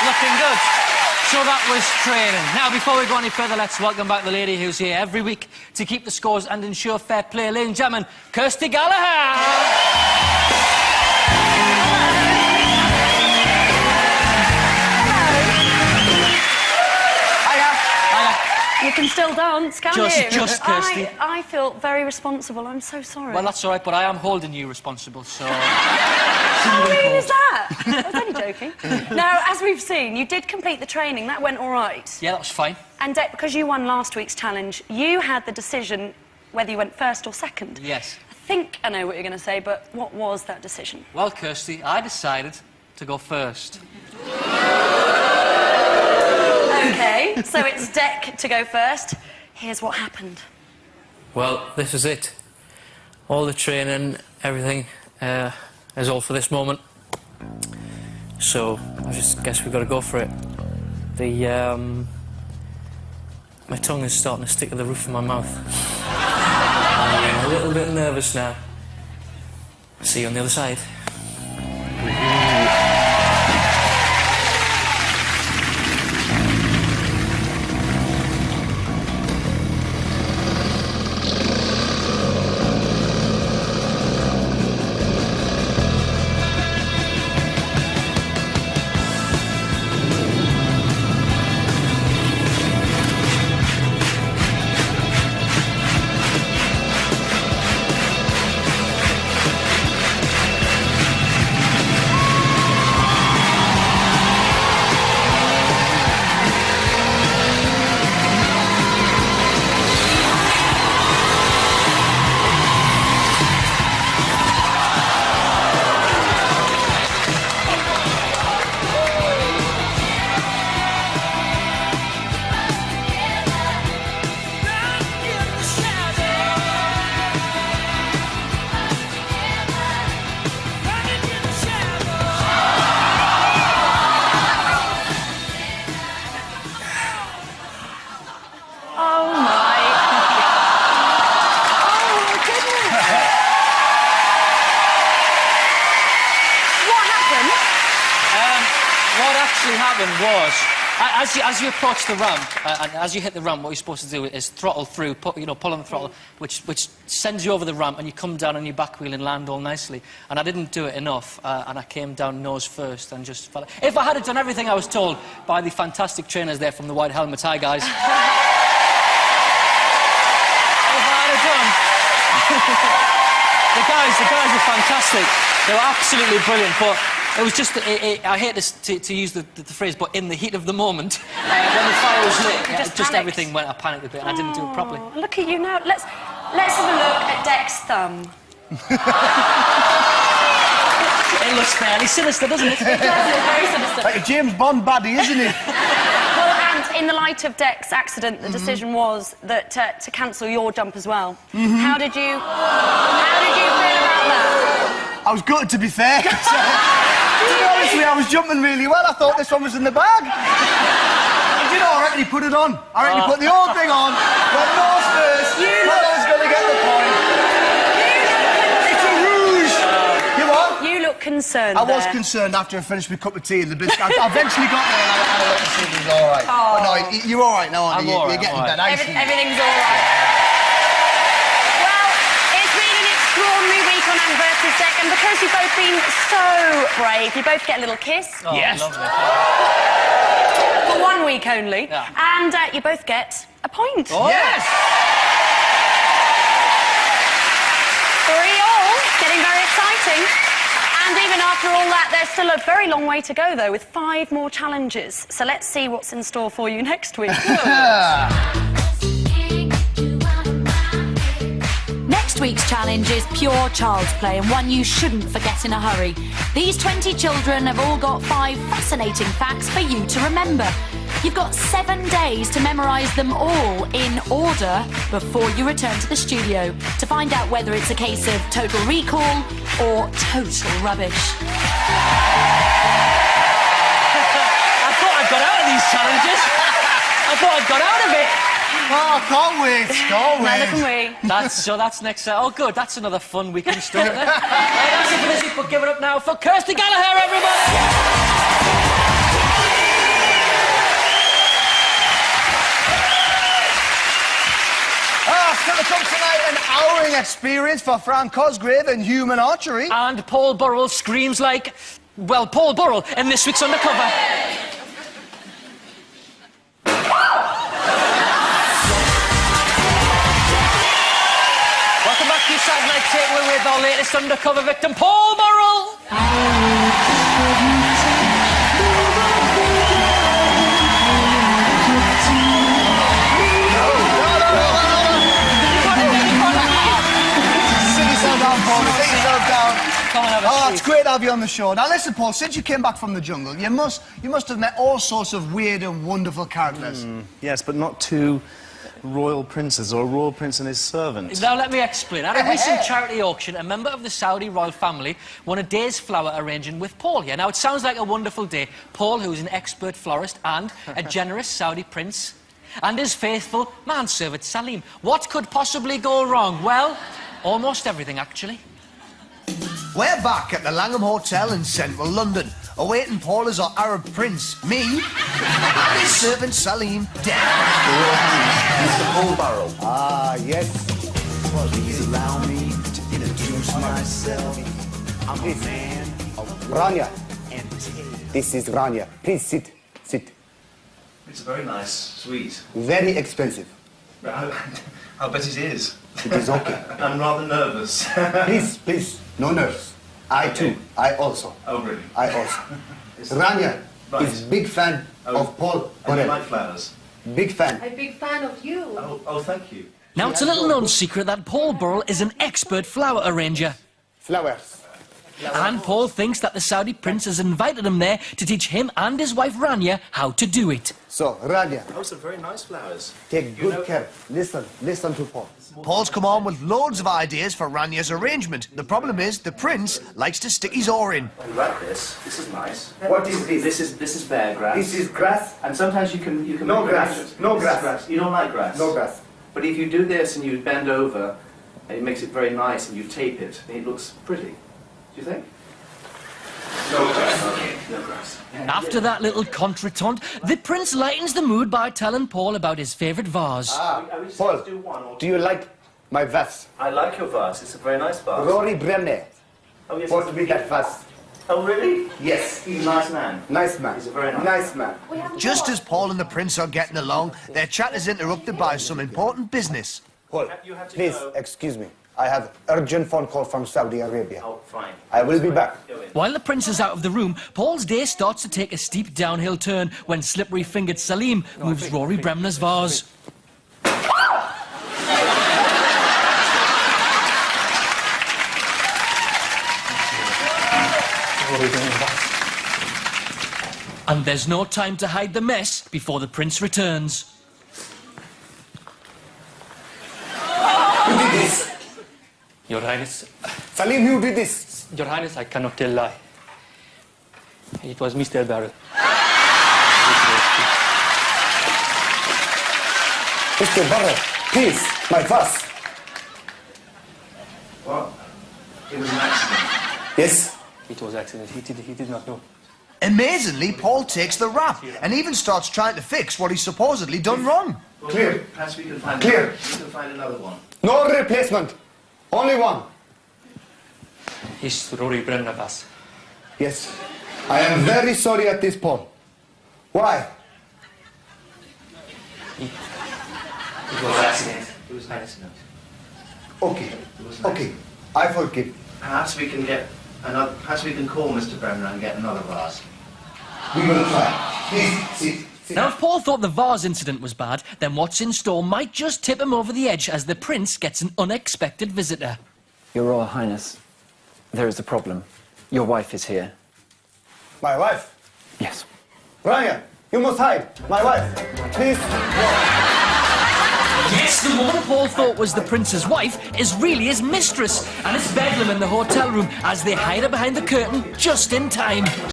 Looking good. So that was training. Now, before we go any further, let's welcome back the lady who's here every week to keep the scores and ensure fair play. Ladies and gentlemen, Kirsty Gallagher! You can still dance, can't you? Just Kirsty. I feel very responsible. I'm so sorry. Well, that's all right, but I am holding you responsible, so... How mean is that? I was only joking. Now, as we've seen, you did complete the training. That went all right. Yeah, that was fine. And because you won last week's challenge, you had the decision whether you went first or second. Yes. I think I know what you're going to say, but what was that decision? Well, Kirsty, I decided to go first. OK, so it's Dec to go first. Here's what happened. Well, this is it. All the training, everything, is all for this moment. So, I just guess we've got to go for it. My tongue is starting to stick to the roof of my mouth. I'm a little bit nervous now. See you on the other side. Was as you approach the ramp and as you hit the ramp, what you're supposed to do is throttle through, pull on the throttle, which sends you over the ramp, and you come down on your back wheel and land all nicely. And I didn't do it enough, and I came down nose first and just fell. If I had done everything I was told by the fantastic trainers there from the White Helmet, hi guys. If I had done, the guys were fantastic. They were absolutely brilliant, but. It was just, I hate to use the phrase, but in the heat of the moment, when the fire was lit, just everything went, I panicked a bit, and I didn't do it properly. Look at you now. Let's have a look at Dec's thumb. It looks fairly sinister, doesn't it? It does look very sinister. Like a James Bond baddie, isn't it? Well, and in the light of Dec's accident, the decision was that to cancel your jump as well. How did you feel about that? I was gutted, to be fair. To be honest with you, I was jumping really well. I thought this one was in the bag. And you know, I reckon he put it on. I reckon he put the whole thing on. Went nose first. Thought I was going to get the point. It's a ruse. You what? You look concerned. I was concerned after I finished my cup of tea and the biscuit. I eventually got there and I had a look and see if it was all right. Oh. But no, you're all right now, aren't you? You're getting better. Everything's all right. Dec, and because you've both been so brave, you both get a little kiss. Oh, yes. Lovely. For 1 week only. Yeah. And you both get a point. Oh. Yes! 3-all, getting very exciting. And even after all that, there's still a very long way to go, though, with 5 more challenges. So let's see what's in store for you next week. Next week's challenge is pure child's play and one you shouldn't forget in a hurry. These 20 children have all got 5 fascinating facts for you to remember. You've got 7 days to memorise them all in order before you return to the studio to find out whether it's a case of total recall or total rubbish. I thought I got out of these challenges. I thought I got out of it. Oh, can't wait, can't wait. Neither can we. That's next. Oh, good. That's another fun weekend story. Right, that's it for this week. But give it up now for Kirsty Gallagher, everybody. Coming up tonight, an howling experience for Frank Cosgrave in human archery. And Paul Burrell screams like, well, Paul Burrell in this week's Undercover. Welcome back to your Saturday Night Takeaway with our latest Undercover victim, Paul Burrell. Oh, it's great to have you on the show. Now, listen, Paul, since you came back from the jungle, you must have met all sorts of weird and wonderful characters. Yes, but not two royal princes or a royal prince and his servant. Now, let me explain. At a recent charity auction, a member of the Saudi royal family won a day's flower arranging with Paul here. Now, it sounds like a wonderful day. Paul, who's an expert florist and a generous Saudi prince, and his faithful manservant, Salim. What could possibly go wrong? Well, almost everything, actually. We're back at the Langham Hotel in central London. Awaiting Paul as our Arab prince, me, and his servant Salim, Mr. Paul Burrell. Ah, yes. Please allow me to introduce myself. I'm a man of Rania. This is Rania. Please sit. Sit. It's a very nice suite. Very expensive. I'll bet it is. It is okay. I'm rather nervous. Please. No nerves. I too. I also. Oh, really? I also. Rania is big fan of Paul And you Burrell. like flowers? Big fan. A big fan of you. Oh, thank you. Now, it's a little known secret that Paul Burrell is an expert flower arranger. Flowers. And Paul thinks that the Saudi prince has invited him there to teach him and his wife Rania how to do it. So, Rania, Oh, some very nice flowers. take good care. Listen to Paul. Paul's come on with loads of ideas for Rania's arrangement. The problem is, the prince likes to stick his oar in. You like this? This is nice. What is this? This is bear grass. This is grass. And sometimes you can No make grass. arrangements. No This is grass. You don't like grass. No grass. But if you do this and you bend over, it makes it very nice, and you tape it, and it looks pretty. Do you think? No grass. Okay, no grass. After that little contretemps, the prince lightens the mood by telling Paul about his favourite vase. I would just Paul, do one or do you like my vase? I like your vase. It's a very nice vase. Rory Bremner. Oh, yes, Bought it's me that vase. Oh, really? Yes. He's a nice man. Nice man. He's a very nice man. Just as Paul and the prince are getting along, their chat is interrupted by some important business. Paul, You have to please, go. excuse me. I have urgent phone call from Saudi Arabia. Oh, fine. I will be back. Go in. While the prince is out of the room, Paul's day starts to take a steep downhill turn when slippery-fingered Salim moves Rory Bremner's vase. And there's no time to hide the mess before the prince returns. Who did this? Your Highness, Salim, who did this? Your Highness, I cannot tell lie. It was Mr. Burrell. Mr. Burrell, please, my vase. What? It was an accident. Yes? It was accident. He did not know. Amazingly, Paul takes the rap and even starts trying to fix what he's supposedly done wrong. Well, Clear. Perhaps we can find Clear. We can find another one. No replacement. Only one. It's Rory Bremner vase. Yes. I am very sorry at this, Paul. Why? It was accident. It was an accident. Okay. Okay. I forgive. Perhaps we can get another. Perhaps we can call Mr. Bremner and get another vase. We will try. Please, sit. Now, if Paul thought the vase incident was bad, then what's in store might just tip him over the edge as the prince gets an unexpected visitor. Your Royal Highness, there is a problem. Your wife is here. My wife. Yes. Ryan, you must hide. My wife. Please. Yes, the woman Paul thought was the prince's wife is really his mistress, and it's bedlam in the hotel room as they hide her behind the curtain just in time.